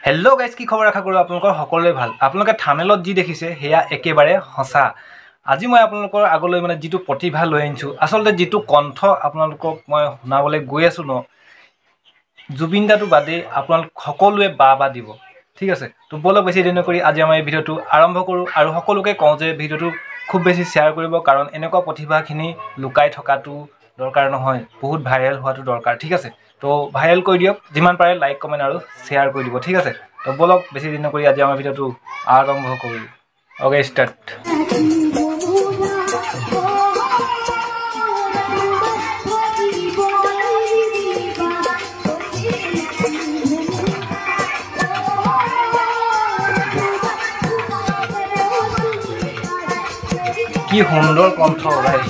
Hello guys की खबर आशा करूँ आपलोकर सकलोरे भाल। आपलोके थाम्बनेলত जी देखिसे हेया एकेबारे सचा। আজি मैं आपलोकर आगলৈ माने जितु प्रतिभा লৈ আনিছো आसलते जितु कण्ठ आपलोকক मैं শুনাবলৈ গৈ আছো ন जुबिन दाটো बादे आपलोक सकलोৱে বা দিব। ঠিক আছে, তো বলক বেছি দিন নকৰি আজি আমি এই ভিডিওটো আৰম্ভ কৰো আৰু সকলোকে কওঁ যে ভিডিওটো খুব বেছি শেয়াৰ কৰিব কাৰণ এনেকুৱা প্ৰতিভাখিনি লুকাই থকাটো দৰকাৰ নহয়, বহুত ভাইৰেল হোৱাটো দৰকাৰ। ঠিক আছে, তো ভাইৰেল কৰি দিয়ক, যিমান পাৰে লাইক কমেন্ট আৰু শেয়াৰ কৰি দিব। ঠিক আছে, তো বলক বেছি দিন নকৰি আজি আমাৰ ভিডিওটো আৰম্ভ কৰো। Okay start. কি সুন্দৰ কণ্ঠ ভাই।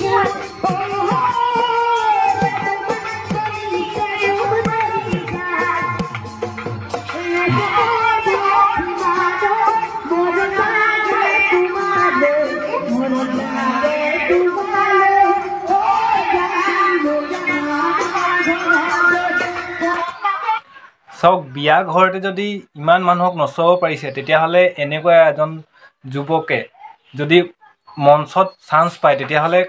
চাওক, বিয়া ঘৰতে যদি ইমান মানুহক নচাব পাৰিছে তেতিয়াহ'লে এনেকুৱা এজন যুৱকে যদি মঞ্চত চান্স পায় তেতিয়াহ'লে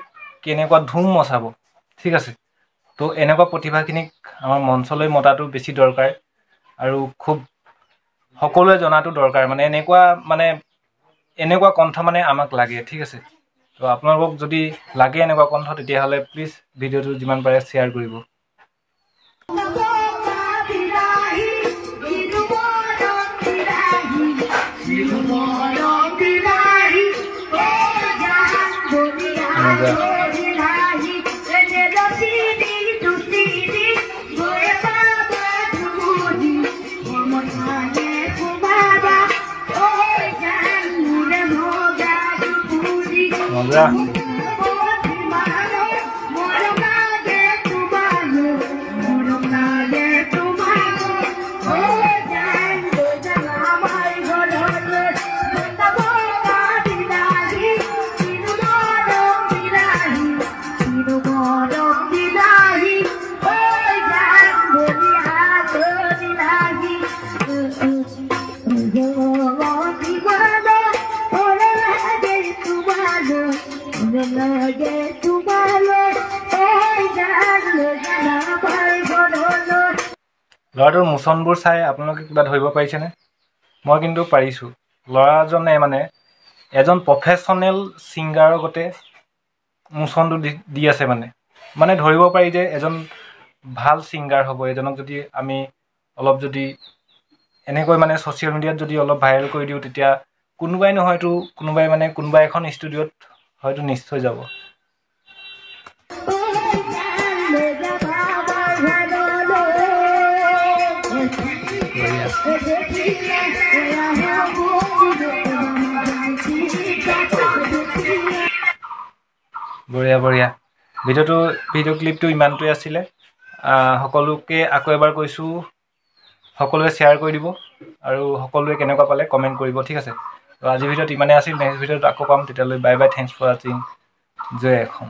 কেনেকুৱা ধুম মচাব। ঠিক আছে, তো এনেকুৱা প্ৰতিভাখিনিক আমাৰ মঞ্চলৈ মতাটো বেছি দৰকাৰ আৰু খুব সকলোৱে জনাটো দৰকাৰ। মানে এনেকুৱা কণ্ঠ মানে আমাক লাগে। ঠিক আছে, তো আপোনালোকক যদি লাগে এনেকুৱা কণ্ঠ তেতিয়াহ'লে প্লিজ ভিডিওটো যিমান পাৰে শ্বেয়াৰ কৰিব। মজা ল'ৰাটোৰ মোচনবোৰ চাই আপোনালোকে কিবা ধৰিব পাৰিছেনে? মই কিন্তু পাৰিছোঁ। ল'ৰাজনে মানে এজন প্ৰফেশ্যনেল ছিংগাৰৰ গতে মোচনটো দি আছে। মানে ধৰিব পাৰি যে এজন ভাল ছিংগাৰ হ'ব এজনক যদি আমি অলপ যদি এনেকৈ মানে ছ'চিয়েল মিডিয়াত যদি অলপ ভাইৰেল কৰি দিওঁ তেতিয়া কোনোবাই নহয়তো কোনোবা এখন ষ্টুডিঅ'ত হয়তো নিশ্চয় যাব। বঢ়িয়া বঢ়িয়া। ভিডিঅ' ক্লিপটো ইমানটোৱে আছিলে। সকলোকে আকৌ এবাৰ কৈছোঁ, সকলোৱে শ্বেয়াৰ কৰি দিব আৰু সকলোৱে কেনেকুৱা পালে কমেণ্ট কৰিব। ঠিক আছে, তো আজিৰ ভিডিঅ'ত ইমানেই আছিল। নেক্সট ভিডিঅ'ত আকৌ পাম, তেতিয়ালৈ বাই বাই, থেংকছ ফৰ ৱাচিং। জয় অসম।